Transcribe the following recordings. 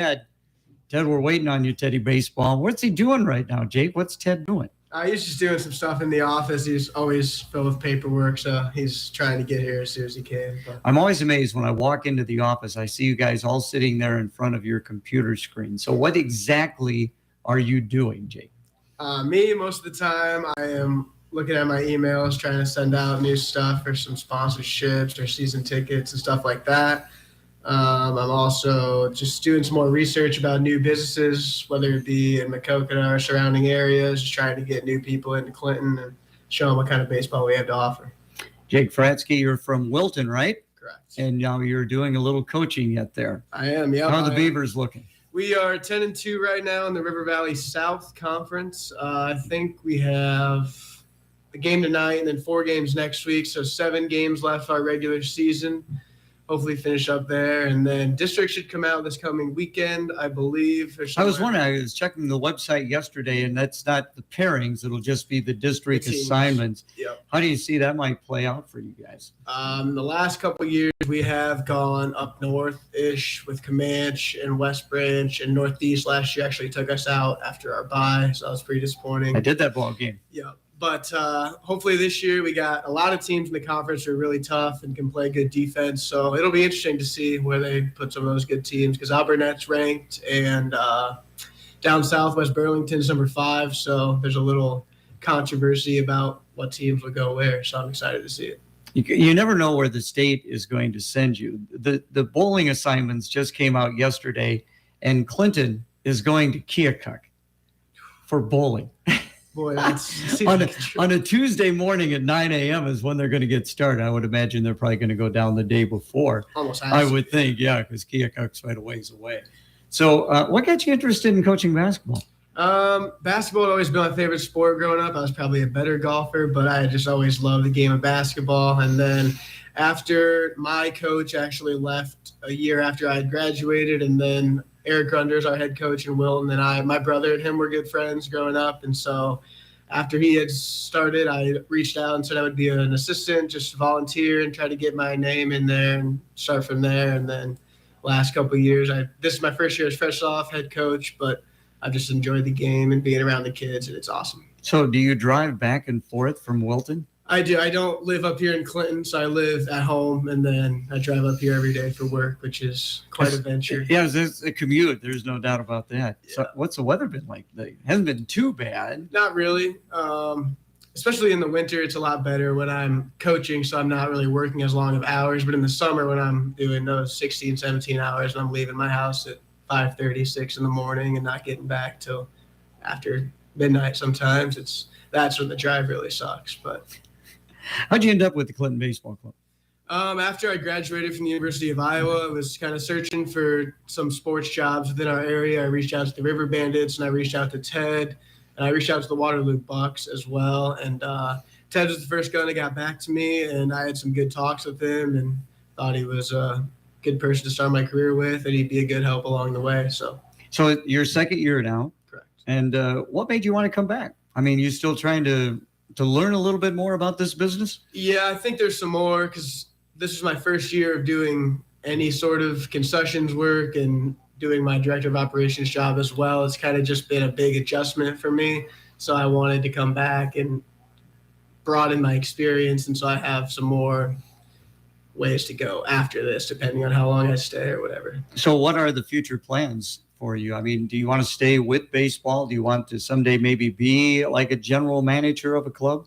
Ted. Ted, we're waiting on you, Teddy Baseball. What's he doing right now, Jake? What's Ted doing? He's just doing some stuff in the office. He's always filled with paperwork, so he's trying to get here as soon as he can. But I'm always amazed when I walk into the office. I see you guys all sitting there in front of your computer screen. So what exactly are you doing, Jake? Me, most of the time, I am looking at my emails, trying to send out new stuff for some sponsorships or season tickets and stuff like that. I'm also just doing some more research about new businesses, whether it be in Maquoketa or surrounding areas, just trying to get new people into Clinton and show them what kind of baseball we have to offer. Jake Fratzke, you're from Wilton, right? Correct. And now you're doing a little coaching yet there. I am, yeah. How are the Beavers looking? We are 10-2 right now in the River Valley South Conference. I think we have a game tonight and then 4 games next week, so 7 games left our regular season. Hopefully finish up there, and then district should come out this coming weekend, I believe. I was wondering, I was checking the website yesterday, and that's not the pairings. It'll just be the district assignments. Yep. How do you see that might play out for you guys? The last couple of years, we have gone up north-ish with Comanche and West Branch, and Northeast last year actually took us out after our bye, so that was pretty disappointing. I did that ball game. Yeah. But hopefully this year we got a lot of teams in the conference who are really tough and can play good defense. So it'll be interesting to see where they put some of those good teams because Alburnette's ranked and down south West Burlington's number 5. So there's a little controversy about what teams will go where. So I'm excited to see it. You never know where the state is going to send you. The bowling assignments just came out yesterday, and Clinton is going to Keokuk for bowling. Boy, that's on a Tuesday morning at 9 a.m. is when they're going to get started. I would imagine they're probably going to go down the day before. Almost I would think, yeah, because Keokuk's right a ways away. So what got you interested in coaching basketball? Basketball had always been my favorite sport growing up. I was probably a better golfer, but I just always loved the game of basketball. And then after my coach actually left a year after I had graduated, and then Eric Grunders, our head coach in Wilton, and my brother and him were good friends growing up. And so after he had started, I reached out and said I would be an assistant, just volunteer and try to get my name in there and start from there. And then last couple of years, this is my first year as fresh off head coach, but I've just enjoyed the game and being around the kids, and it's awesome. So do you drive back and forth from Wilton? I do. I don't live up here in Clinton, so I live at home, and then I drive up here every day for work, which is quite a venture. Yeah, it's a commute. There's no doubt about that. Yeah. So what's the weather been like? It hasn't been too bad. Not really. Especially in the winter, it's a lot better when I'm coaching, so I'm not really working as long of hours. But in the summer, when I'm doing those 16, 17 hours, and I'm leaving my house at 5:30, 6 in the morning and not getting back till after midnight sometimes, that's when the drive really sucks. But how'd you end up with the Clinton Baseball Club? After I graduated from the University of Iowa, I was kind of searching for some sports jobs within our area. I reached out to the River Bandits, and I reached out to Ted, and I reached out to the Waterloo Bucks as well. And Ted was the first guy that got back to me, and I had some good talks with him and thought he was a good person to start my career with, and he'd be a good help along the way. So your second year now. Correct. And what made you want to come back? I mean, you still trying to learn a little bit more about this business? Yeah, I think there's some more because this is my first year of doing any sort of concessions work and doing my director of operations job as well. It's kind of just been a big adjustment for me. So I wanted to come back and broaden my experience. And so I have some more ways to go after this, depending on how long I stay or whatever. So what are the future plans for you? I mean, do you want to stay with baseball? Do you want to someday maybe be like a general manager of a club?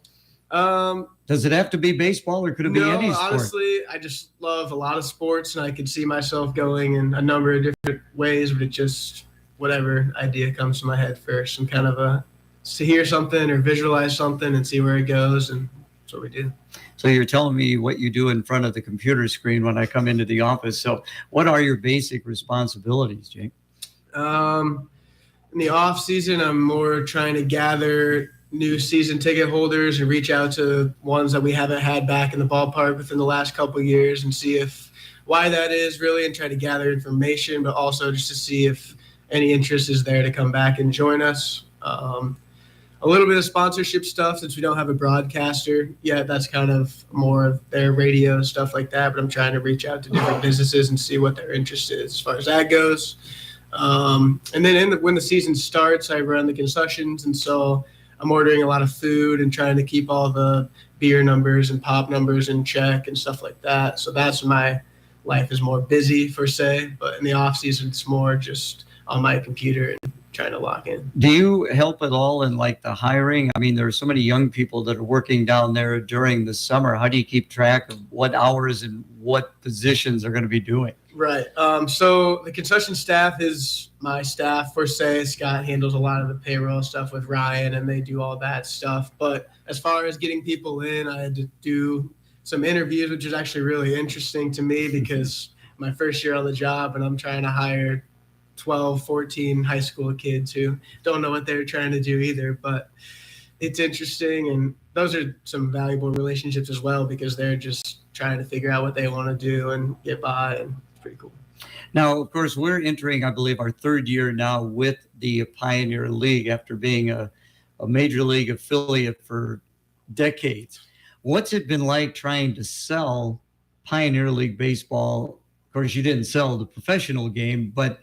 Does it have to be baseball, or could it be any sport? Honestly, I just love a lot of sports, and I could see myself going in a number of different ways, but it just, whatever idea comes to my head first. I'm kind of to hear something or visualize something and see where it goes, and that's what we do. So you're telling me what you do in front of the computer screen when I come into the office. So what are your basic responsibilities, Jake? In the off season, I'm more trying to gather new season ticket holders and reach out to ones that we haven't had back in the ballpark within the last couple of years and see why that is really, and try to gather information, but also just to see if any interest is there to come back and join us. A little bit of sponsorship stuff since we don't have a broadcaster yet. That's kind of more of their radio stuff like that, but I'm trying to reach out to different businesses and see what their interest is as far as that goes. And then when the season starts, I run the concessions, and so I'm ordering a lot of food and trying to keep all the beer numbers and pop numbers in check and stuff like that. So that's when my life is more busy, per se, but in the off season, it's more just on my computer and trying to lock in. Do you help at all in like the hiring? I mean, there are so many young people that are working down there during the summer. How do you keep track of what hours and what positions are going to be doing? Right. So the concession staff is my staff, per se. Scott handles a lot of the payroll stuff with Ryan, and they do all that stuff. But as far as getting people in, I had to do some interviews, which is actually really interesting to me because my first year on the job, and I'm trying to hire 12, 14 high school kids who don't know what they're trying to do either. But it's interesting, and those are some valuable relationships as well because they're just trying to figure out what they want to do and get by, and it's pretty cool. Now, of course, we're entering, I believe, our third year now with the Pioneer League after being a major league affiliate for decades. What's it been like trying to sell Pioneer League baseball? Of course, you didn't sell the professional game, but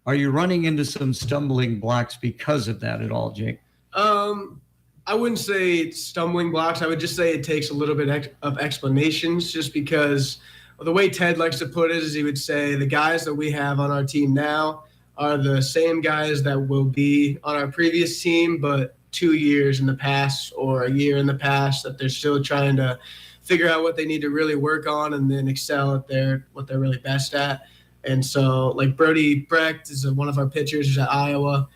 are you running into some stumbling blocks because of that at all, Jake? I wouldn't say stumbling blocks. I would just say it takes a little bit of explanations just because the way Ted likes to put it is he would say the guys that we have on our team now are the same guys that will be on our previous team, but 2 years in the past or a year in the past that they're still trying to figure out what they need to really work on and then excel at what they're really best at. And so like Brody Brecht is one of our pitchers who's at Iowa.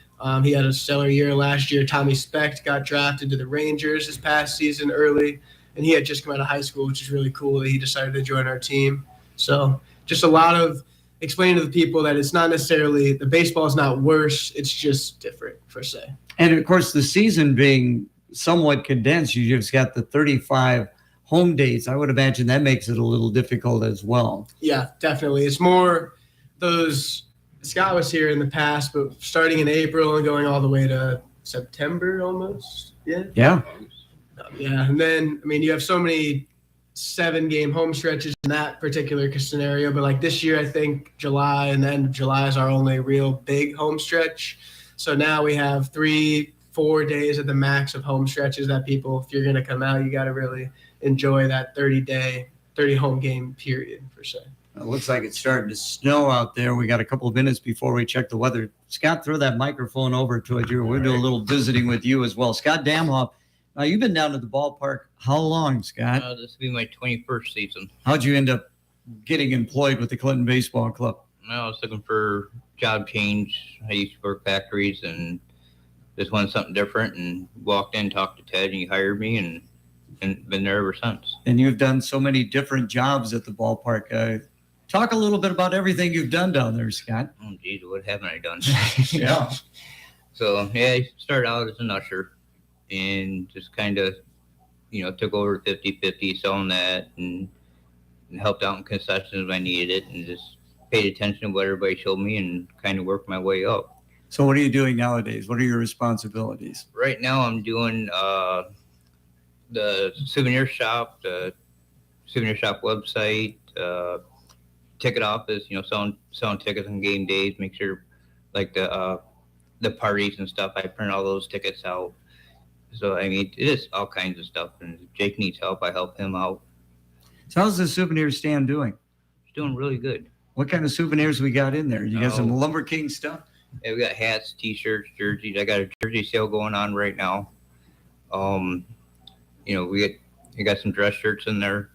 He had a stellar year last year. Tommy Specht got drafted to the Rangers this past season early, and he had just come out of high school, which is really cool that he decided to join our team. So just a lot of explaining to the people that it's not necessarily the baseball is not worse. It's just different, per se. And of course, the season being somewhat condensed, you just got the 35 home dates. I would imagine that makes it a little difficult as well. Yeah, definitely. It's more those. Scott was here in the past, but starting in April and going all the way to September almost. Yeah. Yeah. Yeah. And then, I mean, you have so many 7-game home stretches in that particular scenario. But like this year, I think July and the end of July is our only real big home stretch. So now we have 3-4 days at the max of home stretches that people, if you're going to come out, you got to really enjoy that 30 home game period, per se. It looks like it's starting to snow out there. We got a couple of minutes before we check the weather. Scott, throw that microphone over to it. We'll do a little visiting with you as well. Scott Damhoff, now you've been down to the ballpark. How long, Scott? This will be my 21st season. How'd you end up getting employed with the Clinton Baseball Club? I was looking for job change. I used to work factories and just wanted something different and walked in, talked to Ted, and he hired me and been there ever since. And you've done so many different jobs at the ballpark. Talk a little bit about everything you've done down there, Scott. Oh, geez, what haven't I done? Yeah. So, yeah, I started out as an usher and just kind of, took over 50-50 selling that and helped out in concessions when I needed it and just paid attention to what everybody showed me and kind of worked my way up. So what are you doing nowadays? What are your responsibilities? Right now I'm doing the souvenir shop website, ticket office, selling tickets on game days, make sure like the parties and stuff, I print all those tickets out. So, I mean, it is all kinds of stuff. And if Jake needs help, I help him out. So how's the souvenir stand doing? It's doing really good. What kind of souvenirs we got in there? You got some Lumber King stuff? Yeah, we got hats, T-shirts, jerseys. I got a jersey sale going on right now. We got some dress shirts in there,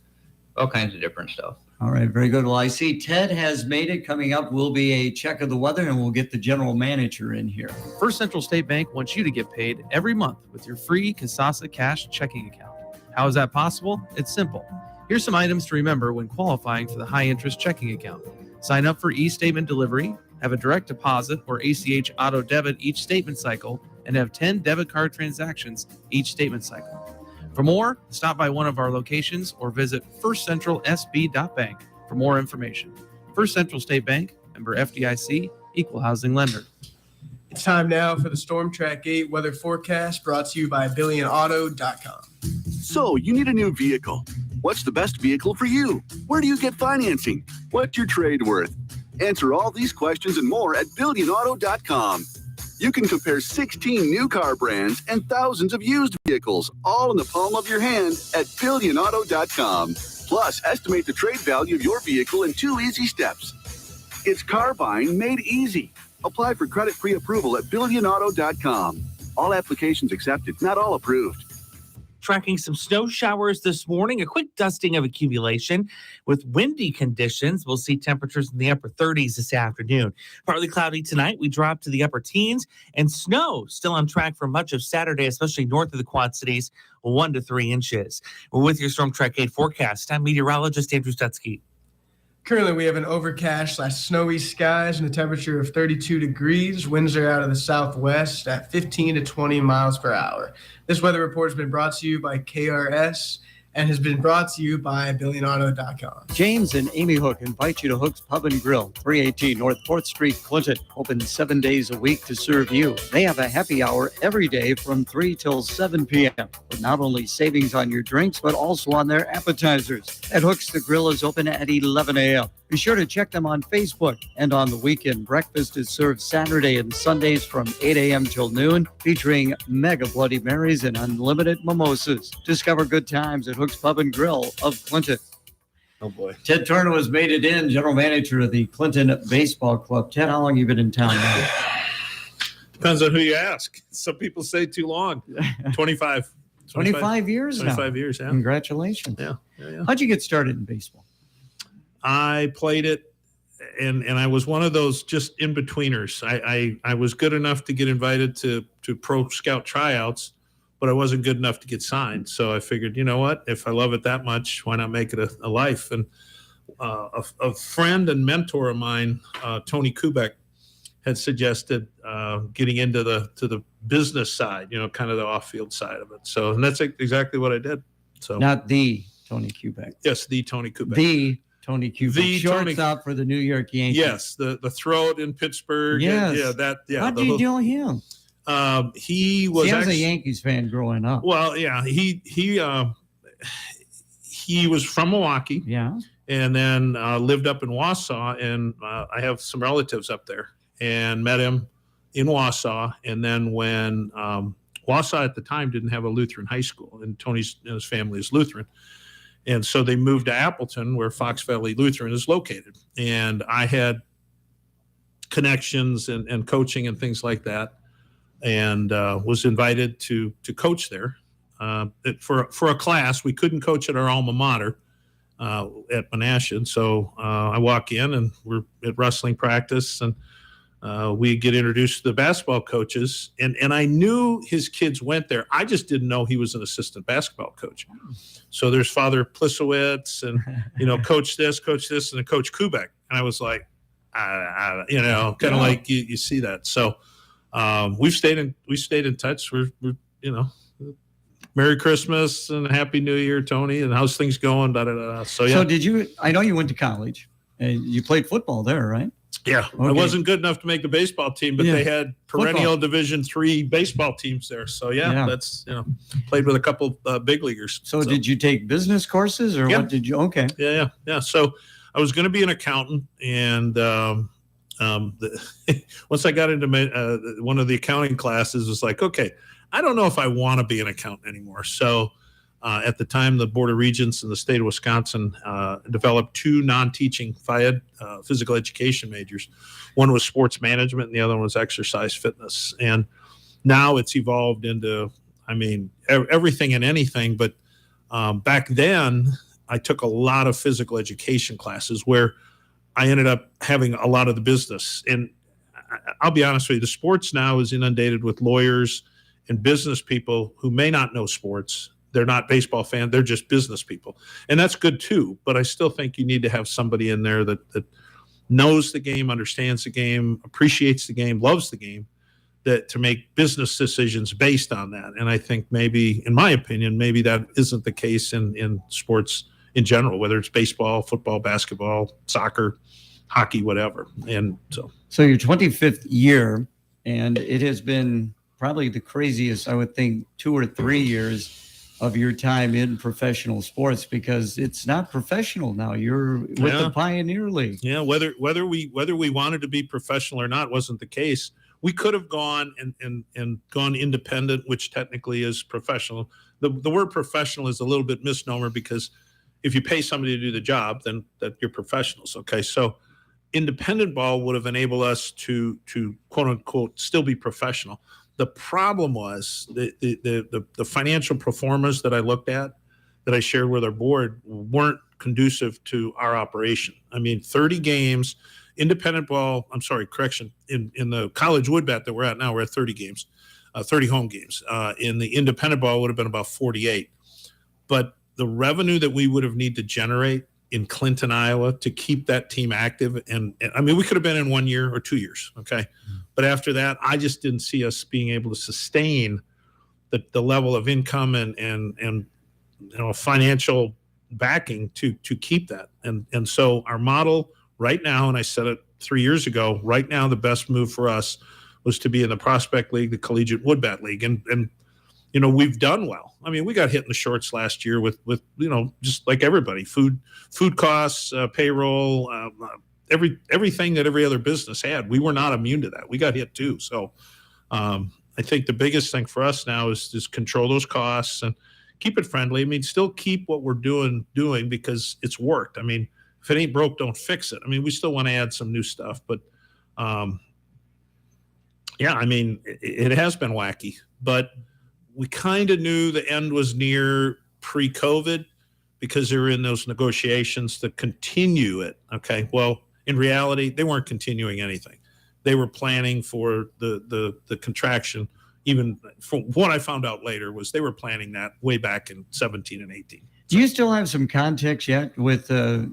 all kinds of different stuff. All right, very good. Well, I see Ted has made it. Coming up will be a check of the weather, and we'll get the general manager in here. First Central State Bank wants you to get paid every month with your free Kasasa Cash checking account. How is that possible? It's simple. Here's some items to remember when qualifying for the high-interest checking account. Sign up for e-statement delivery, have a direct deposit or ACH auto debit each statement cycle, and have 10 debit card transactions each statement cycle. For more, stop by one of our locations or visit firstcentralsb.bank for more information. First Central State Bank, member FDIC, equal housing lender. It's time now for the Storm Track 8 weather forecast brought to you by BillionAuto.com. So, you need a new vehicle. What's the best vehicle for you? Where do you get financing? What's your trade worth? Answer all these questions and more at BillionAuto.com. You can compare 16 new car brands and thousands of used vehicles, all in the palm of your hand at BillionAuto.com. Plus, estimate the trade value of your vehicle in 2 easy steps. It's car buying made easy. Apply for credit pre-approval at BillionAuto.com. All applications accepted, not all approved. Tracking some snow showers this morning, a quick dusting of accumulation with windy conditions. We'll see temperatures in the upper 30s this afternoon. Partly cloudy tonight. We drop to the upper teens, and snow still on track for much of Saturday, especially north of the Quad Cities, 1 to 3 inches. We're with your Storm Track 8 forecast. I'm meteorologist Andrew Stutzky. Currently, we have an overcast/snowy skies and a temperature of 32 degrees. Winds are out of the southwest at 15 to 20 miles per hour. This weather report has been brought to you by KRS and has been brought to you by BillionAuto.com. James and Amy Hook invite you to Hook's Pub and Grill, 318 North 4th Street, Clinton. Open 7 days a week to serve you. They have a happy hour every day from 3 till 7 p.m. with not only savings on your drinks, but also on their appetizers. At Hook's, the grill is open at 11 a.m. Be sure to check them on Facebook. And on the weekend, breakfast is served Saturday and Sundays from 8 a.m. till noon, featuring mega Bloody Marys and unlimited mimosas. Discover good times at Hook's Pub and Grill of Clinton. Oh, boy. Ted Tornow has made it in, general manager of the Clinton Baseball Club. Ted, how long have you been in town now? Depends on who you ask. Some people say too long. 25. 25 years now. 25 years, yeah. Congratulations. Yeah. How'd you get started in baseball? I played it, and I was one of those just in-betweeners. I was good enough to get invited to pro scout tryouts, but I wasn't good enough to get signed. So I figured, you know what? If I love it that much, why not make it a life? And a friend and mentor of mine, Tony Kubek, had suggested getting into the business side, kind of the off-field side of it. So, and that's exactly what I did. So Not the Tony Kubek. Yes, the Tony Kubek. The Tony Kubek. The Shortstop for the New York Yankees. Yes, the throat in Pittsburgh. Yes. Yeah. How'd you know him? He was. I was a Yankees fan growing up. Well, yeah, he was from Milwaukee. Yeah. And then lived up in Wausau, and I have some relatives up there, and met him in Wausau. And then when Wausau at the time didn't have a Lutheran high school, and Tony's and his family is Lutheran. And so they moved to Appleton, where Fox Valley Lutheran is located. And I had connections and coaching and things like that, and was invited to coach there for a class. We couldn't coach at our alma mater at Menasha. So I walk in, and we're at wrestling practice, and we get introduced to the basketball coaches, and I knew his kids went there. I just didn't know he was an assistant basketball coach. So there's Father Plisowitz and, coach this, and then Coach Kubek. And I was like, kind of like you see that. So we stayed in touch. We're Merry Christmas and Happy New Year, Tony, and how's things going? Da, da, da. So, yeah. So I know you went to college and you played football there, right? Yeah, okay. I wasn't good enough to make the baseball team, but they had perennial football. Division III baseball teams there. So that's played with a couple big leaguers. So did you take business courses or what did you? Okay. Yeah. So I was going to be an accountant, and once I got into one of the accounting classes, it was like, okay, I don't know if I want to be an accountant anymore. So at the time, the Board of Regents in the state of Wisconsin developed 2 non-teaching FIED physical education majors. One was sports management, and the other one was exercise fitness. And now it's evolved into, everything and anything. But back then, I took a lot of physical education classes where I ended up having a lot of the business. And I'll be honest with you, the sports now is inundated with lawyers and business people who may not know sports. They're not baseball fans. They're just business people. And that's good too. But I still think you need to have somebody in there that knows the game, understands the game, appreciates the game, loves the game, to make business decisions based on that. And I think maybe, in my opinion, maybe that isn't the case in sports in general, whether it's baseball, football, basketball, soccer, hockey, whatever. And so your 25th year, and it has been probably the craziest, I would think, 2 or 3 years of your time in professional sports, because it's not professional now. You're with the Pioneer League. Yeah, whether we wanted to be professional or not wasn't the case. We could have gone and gone independent, which technically is professional. The word professional is a little bit misnomer, because if you pay somebody to do the job, then that you're professionals. Okay, so independent ball would have enabled us to quote unquote still be professional. The problem was the financial performance that I looked at, that I shared with our board, weren't conducive to our operation. I mean, 30 games, independent ball, I'm sorry, correction, in the college wood bat that we're at now, we're at 30 games, 30 home games. In the independent ball would have been about 48. But the revenue that we would have needed to generate in Clinton, Iowa, to keep that team active, and I mean, we could have been in 1 year or 2 years, okay? But after that, I just didn't see us being able to sustain the level of income and financial backing to keep that. And so our model right now, and I said it 3 years ago, right now the best move for us was to be in the Prospect League, the Collegiate Wood Bat League, and we've done well. I mean, we got hit in the shorts last year with just like everybody, food costs, payroll, everything that every other business had. We were not immune to that. We got hit too. So I think the biggest thing for us now is just control those costs and keep it friendly. I mean, still keep what we're doing because it's worked. I mean, if it ain't broke, don't fix it. I mean, we still want to add some new stuff, but yeah, I mean, it has been wacky, but we kind of knew the end was near pre-COVID, because they were in those negotiations to continue it. Okay. Well, in reality, they weren't continuing anything. They were planning for the contraction. Even from what I found out later was they were planning that way back in 17 and 18. Do you still have some contacts yet with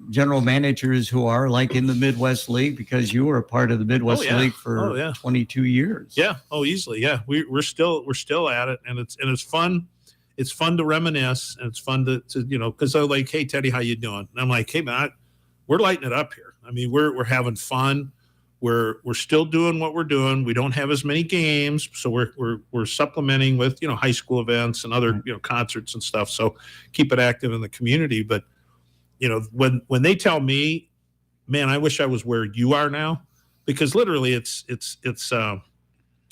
general managers who are like in the Midwest League? Because you were a part of the Midwest League for 22 years. Yeah. Oh, easily. Yeah. We're still at it, and it's fun. It's fun to reminisce, and it's fun to because they're like, "Hey, Teddy, how you doing?" And I'm like, "Hey, man, we're lighting it up here. I mean, we're having fun. We're still doing what we're doing. We don't have as many games, so we're supplementing with high school events and other concerts and stuff. So keep it active in the community. But when they tell me, man, I wish I was where you are now, because literally it's a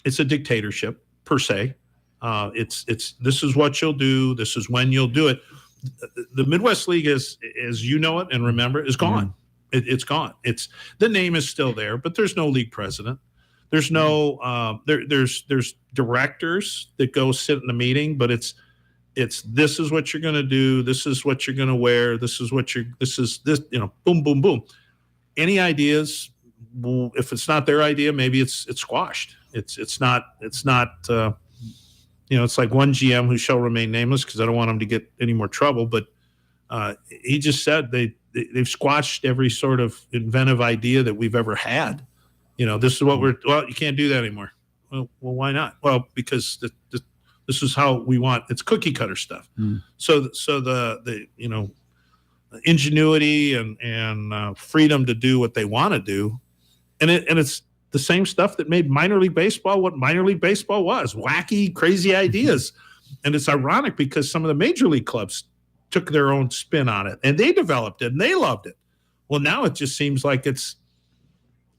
dictatorship per se. It's this is what you'll do. This is when you'll do it. The Midwest League is, as you know it and remember, is gone. It's gone. The name is still there, but there's no league president. There's no there's directors that go sit in the meeting, but it's this is what you're going to do. This is what you're going to wear. This is boom, boom, boom. Any ideas? Well, if it's not their idea, maybe it's squashed. It's not. It's like one GM who shall remain nameless, because I don't want him to get any more trouble. But he just said they've squashed every sort of inventive idea that we've ever had. This is what you can't do that anymore. Well, why not? Well, because this is how we want. It's cookie cutter stuff. So the ingenuity and freedom to do what they want to do, and it's the same stuff that made minor league baseball what minor league baseball was: wacky, crazy ideas. And it's ironic because some of the major league clubs took their own spin on it, and they developed it, and they loved it. Well, now it just seems like it's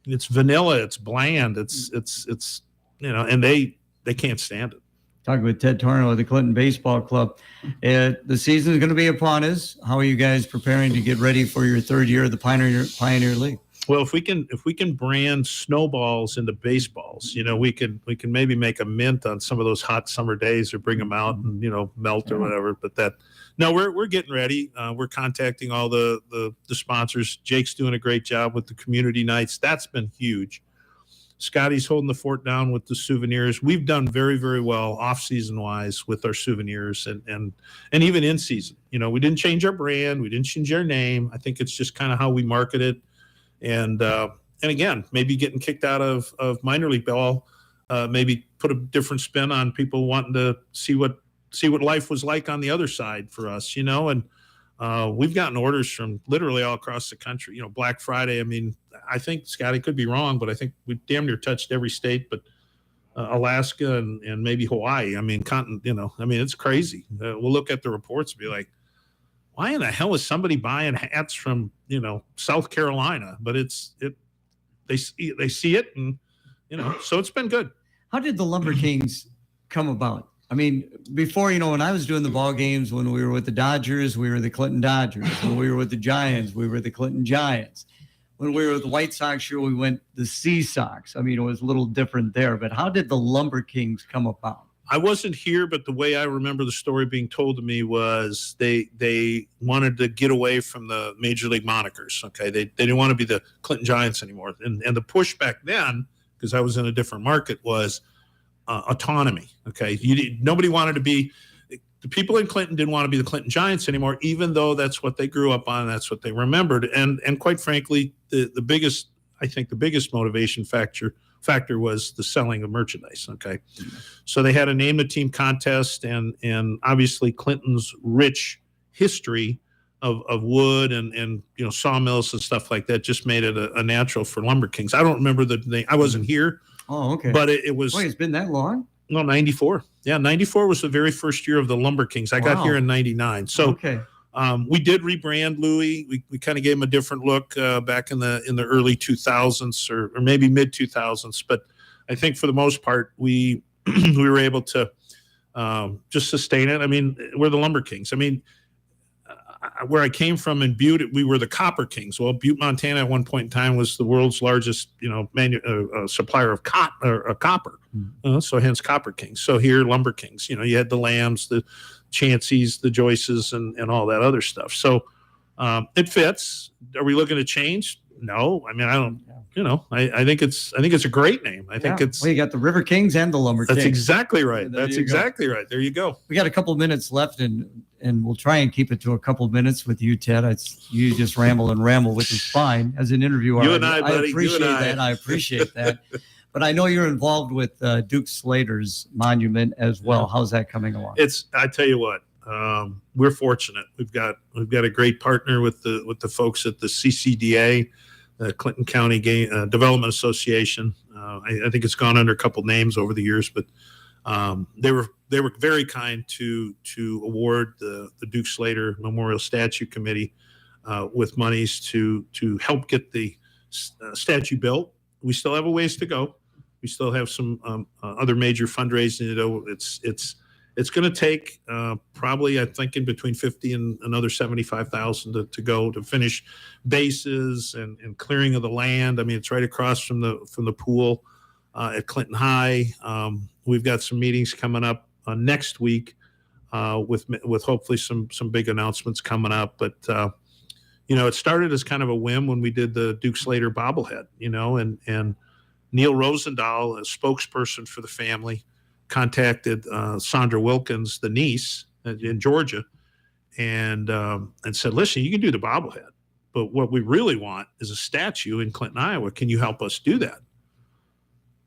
vanilla, it's bland, it's and they can't stand it. Talking with Ted Tornow of the Clinton Baseball Club. The season is going to be upon us. How are you guys preparing to get ready for your third year of the Pioneer League? Well, if we can brand snowballs into baseballs, we can maybe make a mint on some of those hot summer days, or bring them out and melt or whatever. But we're getting ready. We're contacting all the sponsors. Jake's doing a great job with the community nights. That's been huge. Scotty's holding the fort down with the souvenirs. We've done very, very well off-season wise with our souvenirs, and even in season. We didn't change our brand. We didn't change our name. I think it's just kind of how we market it. And again, maybe getting kicked out of minor league ball, maybe put a different spin on people wanting to see what life was like on the other side for us, and we've gotten orders from literally all across the country. Black Friday, I mean, I think, Scotty, could be wrong, but I think we damn near touched every state but Alaska and maybe Hawaii. I mean, it's crazy. We'll look at the reports and be like, why in the hell is somebody buying hats from, South Carolina? But they see it, and, so it's been good. How did the Lumber Kings come about? I mean, before, when I was doing the ball games, when we were with the Dodgers, we were the Clinton Dodgers. When we were with the Giants, we were the Clinton Giants. When we were with the White Sox, sure, we went the Sea Sox. I mean, it was a little different there. But how did the Lumber Kings come about? I wasn't here, but the way I remember the story being told to me was they wanted to get away from the major league monikers. Okay, they didn't want to be the Clinton Giants anymore. And the push back then, because I was in a different market, was autonomy. Okay, nobody wanted to be. The people in Clinton didn't want to be the Clinton Giants anymore, even though that's what they grew up on. That's what they remembered. And quite frankly, the biggest motivation factor was the selling of merchandise. Okay. So they had a name the team contest, and obviously Clinton's rich history of wood and sawmills and stuff like that just made it a natural for Lumber Kings. I don't remember the name. I wasn't here. Oh, okay. But it was. Wait, it's been that long? No, 94. Yeah, 94 was the very first year of the Lumber Kings. I got here in 99. So okay. We did rebrand Louis. We kind of gave him a different look back in the early 2000s or maybe mid 2000s. But I think for the most part, we were able to just sustain it. I mean, we're the Lumber Kings. I mean, where I came from in Butte, we were the Copper Kings. Well, Butte, Montana, at one point in time was the world's largest, supplier of copper. So hence Copper Kings. So here, Lumber Kings. You had the Lambs, the Chanceys, the Joyces, and all that other stuff. So it fits. Are we looking to change? No. I mean, I don't. I think it's a great name. I think it's. Well, you got the River Kings and the Lumber Kings. That's exactly right. That's exactly right. There you go. We got a couple minutes left, and we'll try and keep it to a couple minutes with you, Ted. You just ramble, which is fine as an interviewer. You and I, buddy. I appreciate that. I appreciate that. But I know you're involved with Duke Slater's monument as well. How's that coming along? I tell you what, we're fortunate. We've got a great partner with the folks at the CCDA, the Clinton County Development Association. I think it's gone under a couple names over the years, but they were very kind to award the Duke Slater Memorial Statue Committee with monies to help get the statue built. We still have a ways to go. We still have some other major fundraising. It's going to take probably, I'm thinking, between 50 and another 75,000 to go to finish bases and clearing of the land. I mean, it's right across from the pool at Clinton High. We've got some meetings coming up next week with hopefully some big announcements coming up. But it started as kind of a whim when we did the Duke Slater bobblehead. And Neil Rosendahl, a spokesperson for the family, contacted Sandra Wilkins, the niece in Georgia, and said, "Listen, you can do the bobblehead, but what we really want is a statue in Clinton, Iowa. Can you help us do that?"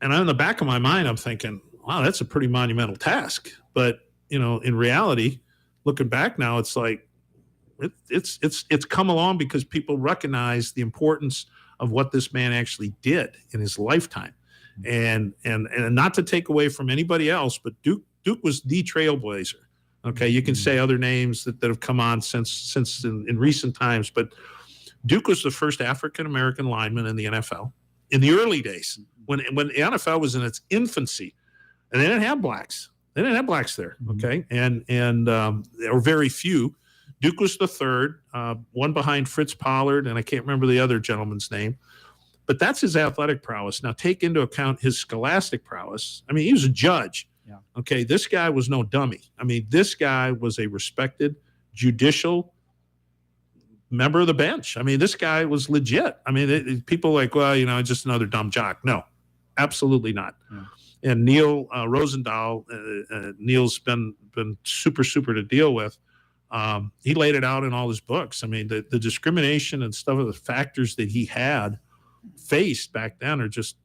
And in the back of my mind, I'm thinking, "Wow, that's a pretty monumental task." But in reality, looking back now, it's like it's come along because people recognize the importance of what this man actually did in his lifetime. And not to take away from anybody else, but Duke was the trailblazer. Okay, you can say other names that have come on since in recent times, but Duke was the first African American lineman in the NFL in the early days when the NFL was in its infancy, and they didn't have blacks. They didn't have blacks there. Okay, and there were very few. Duke was the third, one behind Fritz Pollard, and I can't remember the other gentleman's name. But that's his athletic prowess. Now, take into account his scholastic prowess. I mean, he was a judge. Yeah. Okay, this guy was no dummy. I mean, this guy was a respected judicial member of the bench. I mean, this guy was legit. I mean, people are like, well, just another dumb jock. No, absolutely not. Yeah. And Neil Rosendahl, Neil's been super to deal with. He laid it out in all his books. I mean, the discrimination and stuff of the factors that he had faced back then are just,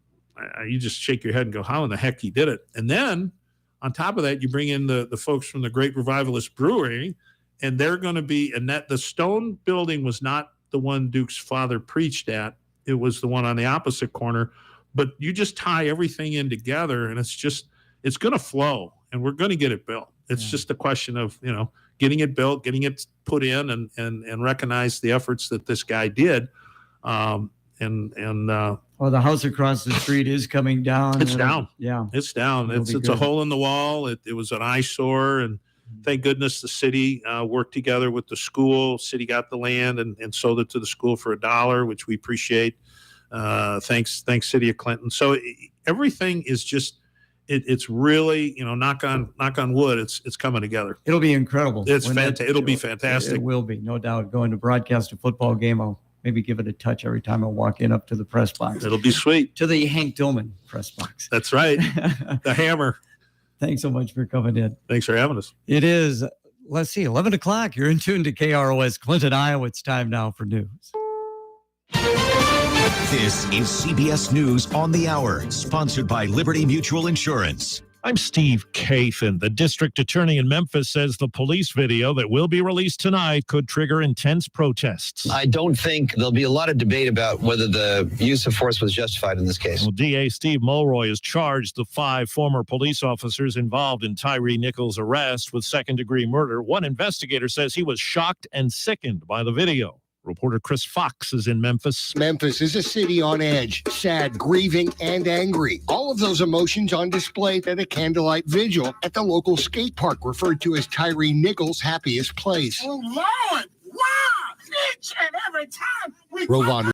you just shake your head and go, how in the heck he did it? And then on top of that, you bring in the folks from the Great Revivalist Brewery, and they're going to be, and that the stone building was not the one Duke's father preached at. It was the one on the opposite corner, but you just tie everything in together, and it's going to flow, and we're going to get it built. It's just a question of, getting it built, getting it put in, and recognize the efforts that this guy did. Well, the house across the street is coming down. It's down. Yeah. It's down. It's a hole in the wall. It was an eyesore, and thank goodness the city worked together with the school. City got the land and sold it to the school for $1, which we appreciate. Thanks, City of Clinton. So everything is just, it's really, knock on wood, it's coming together. It'll be incredible. It'll be fantastic. It will be, no doubt. Going to broadcast a football game, I'll maybe give it a touch every time I walk in up to the press box. It'll be sweet. To the Hank Dillman press box. That's right. The hammer. Thanks so much for coming in. Thanks for having us. It is, let's see, 11 o'clock. You're in tune to KROS Clinton, Iowa. It's time now for news. This is CBS News on the Hour, sponsored by Liberty Mutual Insurance. I'm Steve Kathan. The district attorney in Memphis says the police video that will be released tonight could trigger intense protests. I don't think there'll be a lot of debate about whether the use of force was justified in this case. Well, DA Steve Mulroy has charged the 5 former police officers involved in Tyree Nichols' arrest with second-degree murder. One investigator says he was shocked and sickened by the video. Reporter Chris Fox is in Memphis. Memphis is a city on edge, sad, grieving, and angry. All of those emotions on display at a candlelight vigil at the local skate park referred to as Tyree Nichols' happiest place. Oh, Lord! Wow! Each and every time we Rovon